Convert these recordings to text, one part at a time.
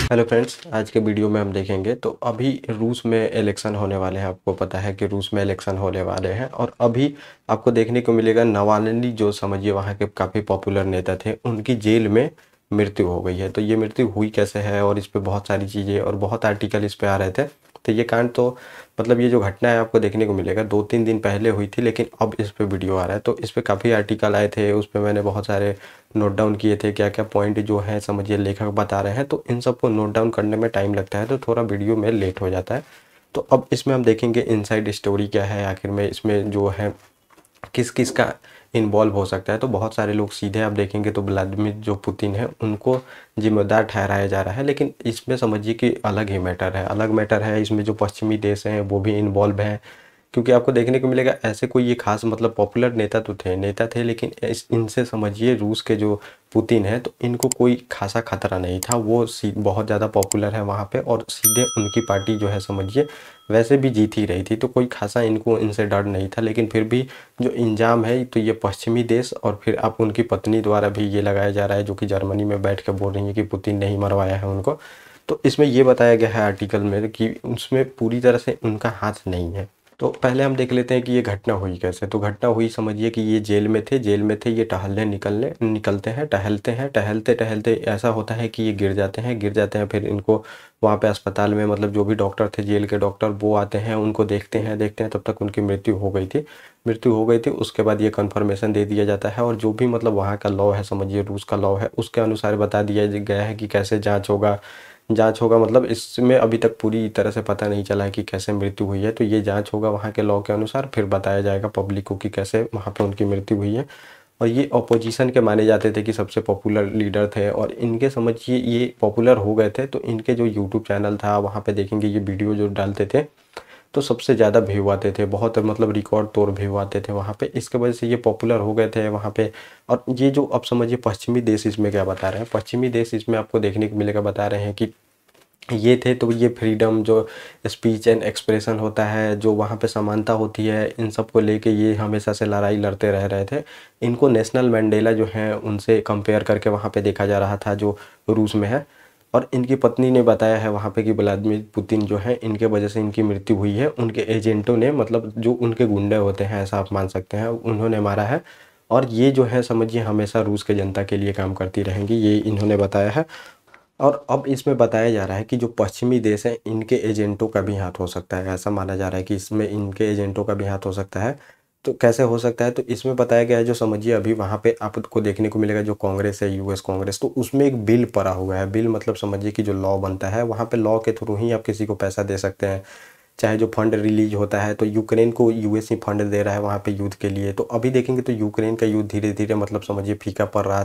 Hello friends, आज के video में हम देखेंगे तो अभी रूस में इलेक्शन होने वाले हैं। आपको पता है कि रूस में इलेक्शन होने वाले हैं और अभी आपको देखने को मिलेगा नावाल्नी, जो समझिए वहाँ के काफ़ी पॉपुलर नेता थे, उनकी जेल में मृत्यु हो गई है। तो ये मृत्यु हुई कैसे है और इस पे बहुत सारी चीज़ें और बहुत आर्टिकल इस पे आ रहे थे। तो ये कांड तो मतलब ये जो घटना है आपको देखने को मिलेगा 2-3 दिन पहले हुई थी, लेकिन अब इस पे वीडियो आ रहा है। तो इस पे काफ़ी आर्टिकल आए थे, उस पे मैंने बहुत सारे नोट डाउन किए थे, क्या क्या पॉइंट जो है समझिए लेखक बता रहे हैं। तो इन सबको नोट डाउन करने में टाइम लगता है, तो थोड़ा वीडियो में लेट हो जाता है। तो अब इसमें हम देखेंगे इनसाइड स्टोरी क्या है, आखिर में इसमें जो है किस किस का इन्वॉल्व हो सकता है। तो बहुत सारे लोग सीधे आप देखेंगे तो व्लादिमीर जो पुतिन है उनको जिम्मेदार ठहराया जा रहा है, लेकिन इसमें समझिए कि अलग ही मैटर है, अलग मैटर है। इसमें जो पश्चिमी देश हैं वो भी इन्वॉल्व हैं, क्योंकि आपको देखने को मिलेगा ऐसे कोई ये खास मतलब पॉपुलर नेता थे, लेकिन इनसे समझिए रूस के जो पुतिन है तो इनको कोई खासा खतरा नहीं था। वो बहुत ज़्यादा पॉपुलर है वहाँ पे और सीधे उनकी पार्टी जो है समझिए वैसे भी जीत ही रही थी, तो कोई खासा इनको इनसे डर नहीं था। लेकिन फिर भी जो इंजाम है तो ये पश्चिमी देश और फिर अब उनकी पत्नी द्वारा भी ये लगाया जा रहा है, जो कि जर्मनी में बैठ कर बोल रही है कि पुतिन ने ही मरवाया है उनको। तो इसमें ये बताया गया है आर्टिकल में कि उसमें पूरी तरह से उनका हाथ नहीं है। तो पहले हम देख लेते हैं कि ये घटना हुई कैसे। तो घटना हुई समझिए कि ये जेल में थे, ये टहलने निकलते हैं, टहलते टहलते ऐसा होता है कि ये गिर जाते हैं। फिर इनको वहाँ पे अस्पताल में मतलब जो भी डॉक्टर थे, जेल के डॉक्टर, वो आते हैं, उनको देखते हैं। तब तक उनकी मृत्यु हो गई थी। उसके बाद ये कन्फर्मेशन दे दिया जाता है और जो भी मतलब वहाँ का लॉ है, समझिए रूस का लॉ है, उसके अनुसार बता दिया गया है कि कैसे जांच होगा। मतलब इसमें अभी तक पूरी तरह से पता नहीं चला है कि कैसे मृत्यु हुई है। तो ये जांच होगा वहाँ के लॉ के अनुसार, फिर बताया जाएगा पब्लिक को कि कैसे वहाँ पे उनकी मृत्यु हुई है। और ये अपोजिशन के माने जाते थे कि सबसे पॉपुलर लीडर थे, और इनके समझिए ये पॉपुलर हो गए थे तो इनके जो यूट्यूब चैनल था वहाँ पे देखेंगे ये वीडियो जो डालते थे तो सबसे ज़्यादा व्यू आते थे, बहुत मतलब रिकॉर्ड तोड़ व्यू आते थे वहाँ पे। इसके वजह से ये पॉपुलर हो गए थे वहाँ पे। और ये जो अब समझिए पश्चिमी देश इसमें क्या बता रहे हैं, पश्चिमी देश इसमें आपको देखने को मिलेगा, बता रहे हैं कि ये थे तो ये फ्रीडम जो स्पीच एंड एक्सप्रेशन होता है, जो वहाँ पे समानता होती है, इन सब को लेके ये हमेशा से लड़ाई लड़ते रह रहे थे। इनको नेशनल मैंडेला जो है उनसे कंपेयर करके वहाँ पे देखा जा रहा था जो रूस में है। और इनकी पत्नी ने बताया है वहाँ पे कि व्लादिमीर पुतिन जो है इनके वजह से इनकी मृत्यु हुई है, उनके एजेंटों ने, मतलब जो उनके गुंडे होते हैं ऐसा आप मान सकते हैं, उन्होंने मारा है। और ये जो है समझिए हमेशा रूस के जनता के लिए काम करती रहेंगी, ये इन्होंने बताया है। और अब इसमें बताया जा रहा है कि जो पश्चिमी देश हैं इनके एजेंटों का भी हाथ हो सकता है, ऐसा माना जा रहा है कि इसमें इनके एजेंटों का भी हाथ हो सकता है। तो कैसे हो सकता है, तो इसमें बताया गया है जो समझिए अभी वहाँ पे आपको देखने को मिलेगा जो कांग्रेस है, यूएस कांग्रेस, तो उसमें एक बिल पड़ा हुआ है। बिल मतलब समझिए कि जो लॉ बनता है वहाँ पे, लॉ के थ्रू ही आप किसी को पैसा दे सकते हैं। चाहे जो फंड रिलीज होता है तो यूक्रेन को यूएस ही फंड दे रहा है वहाँ पे युद्ध के लिए। तो अभी देखेंगे तो यूक्रेन का युद्ध धीरे धीरे मतलब समझिए फीका पड़ रहा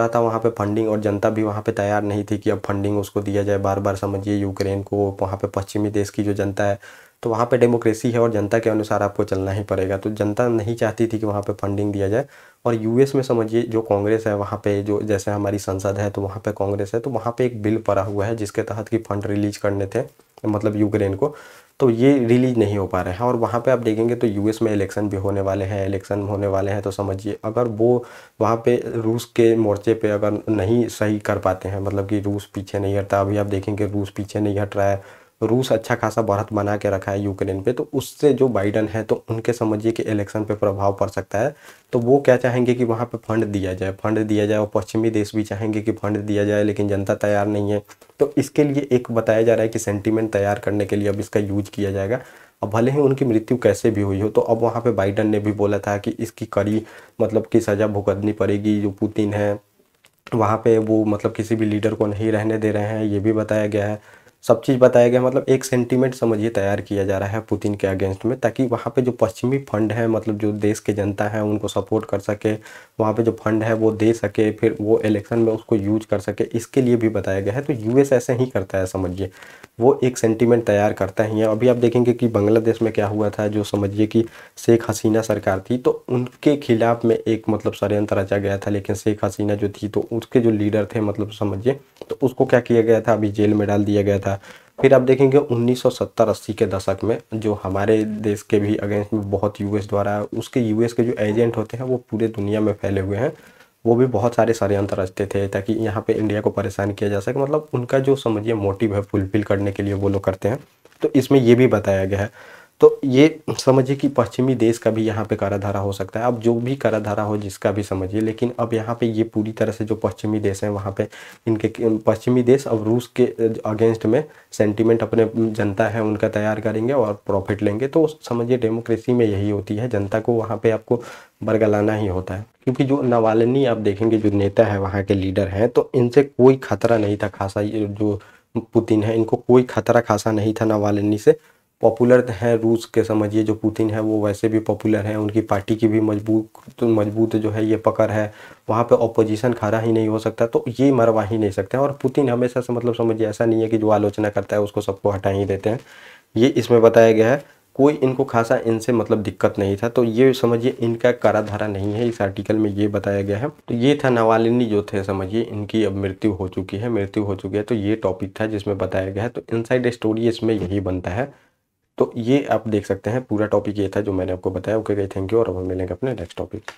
था वहाँ पे फंडिंग, और जनता भी वहाँ पे तैयार नहीं थी कि अब फंडिंग उसको दिया जाए बार बार, समझिए यूक्रेन को। वहाँ पे पश्चिमी देश की जो जनता है तो वहाँ पे डेमोक्रेसी है और जनता के अनुसार आपको चलना ही पड़ेगा, तो जनता नहीं चाहती थी कि वहाँ पे फंडिंग दिया जाए। और यूएस में समझिए जो कांग्रेस है वहाँ पे, जो जैसे हमारी संसद है तो वहाँ पे कांग्रेस है, तो वहाँ पे एक बिल पड़ा हुआ है जिसके तहत कि फंड रिलीज करने थे मतलब यूक्रेन को, तो ये रिलीज नहीं हो पा रहे हैं। और वहाँ पे आप देखेंगे तो यूएस में इलेक्शन भी होने वाले हैं, तो समझिए अगर वो वहाँ पे रूस के मोर्चे पे अगर नहीं सही कर पाते हैं, मतलब कि रूस पीछे नहीं हटता, अभी आप देखेंगे रूस पीछे नहीं हट रहा है, रूस अच्छा खासा बढ़त बना के रखा है यूक्रेन पे, तो उससे जो बाइडन है तो उनके समझिए कि इलेक्शन पे प्रभाव पड़ सकता है। तो वो क्या चाहेंगे कि वहाँ पे फंड दिया जाए और पश्चिमी देश भी चाहेंगे कि फंड दिया जाए, लेकिन जनता तैयार नहीं है। तो इसके लिए एक बताया जा रहा है कि सेंटीमेंट तैयार करने के लिए अब इसका यूज किया जाएगा। अब भले ही उनकी मृत्यु कैसे भी हुई हो, तो अब वहाँ पे बाइडन ने भी बोला था कि इसकी कड़ी मतलब की सज़ा भुगतनी पड़ेगी। जो पुतिन है वहाँ पे वो मतलब किसी भी लीडर को नहीं रहने दे रहे हैं, ये भी बताया गया है। सब चीज़ बताया गया, मतलब एक सेंटीमेंट समझिए तैयार किया जा रहा है पुतिन के अगेंस्ट में, ताकि वहाँ पे जो पश्चिमी फंड है, मतलब जो देश के जनता है उनको सपोर्ट कर सके, वहाँ पे जो फंड है वो दे सके, फिर वो इलेक्शन में उसको यूज कर सके, इसके लिए भी बताया गया है। तो यूएस ऐसे ही करता है, समझिए वो एक सेंटीमेंट तैयार करता ही है। अभी आप देखेंगे कि बांग्लादेश में क्या हुआ था, जो समझिए कि शेख हसीना सरकार थी तो उनके खिलाफ में एक मतलब षड्यंत्र रचा गया था, लेकिन शेख हसीना जो थी तो उसके जो लीडर थे मतलब समझिए, तो उसको क्या किया गया था, अभी जेल में डाल दिया गया था। फिर आप देखेंगे 1970-80 के दशक में जो हमारे देश के भी अगेंस्ट में बहुत यूएस द्वारा, उसके यूएस के जो एजेंट होते हैं वो पूरे दुनिया में फैले हुए हैं। वो भी बहुत सारे षड्यंत्र रचते थे ताकि यहाँ पे इंडिया को परेशान किया जा सके। मतलब उनका जो समझिए मोटिव है फुलफिल करने के लिए वो लोग करते हैं। तो इसमें ये भी बताया गया है। तो ये समझिए कि पश्चिमी देश का भी यहाँ पे कराधारा हो सकता है। अब जो भी कराधारा हो जिसका भी समझिए, लेकिन अब यहाँ पे ये पूरी तरह से जो पश्चिमी देश हैं वहाँ पे इनके पश्चिमी देश अब रूस के अगेंस्ट में सेंटीमेंट अपने जनता है उनका तैयार करेंगे और प्रॉफिट लेंगे। तो समझिए डेमोक्रेसी में यही होती है, जनता को वहाँ पे आपको बरगलाना ही होता है। क्योंकि जो नावाल्नी आप देखेंगे जो नेता है वहाँ के लीडर हैं, तो इनसे कोई खतरा नहीं था खासा। ये जो पुतिन है इनको कोई खतरा खासा नहीं था नावाल्नी से। पॉपुलर है रूस के समझिए, जो पुतिन है वो वैसे भी पॉपुलर है, उनकी पार्टी की भी मजबूत जो है ये पकड़ है। वहाँ पे ऑपोजिशन खड़ा ही नहीं हो सकता, तो ये मरवा ही नहीं सकते। और पुतिन हमेशा से मतलब समझिए ऐसा नहीं है कि जो आलोचना करता है उसको सबको हटा ही देते हैं, ये इसमें बताया गया है। कोई इनको खासा इनसे मतलब दिक्कत नहीं था। तो ये समझिए इनका कराधारा नहीं है, इस आर्टिकल में ये बताया गया है। तो ये था नावाल्नी जो थे समझिए, इनकी अब मृत्यु हो चुकी है। तो ये टॉपिक था जिसमें बताया गया है। तो इनसाइड स्टोरी इसमें यही बनता है। तो ये आप देख सकते हैं, पूरा टॉपिक ये था जो मैंने आपको बताया। ओके, थैंक यू, और अब हम मिलेंगे अपने नेक्स्ट टॉपिक।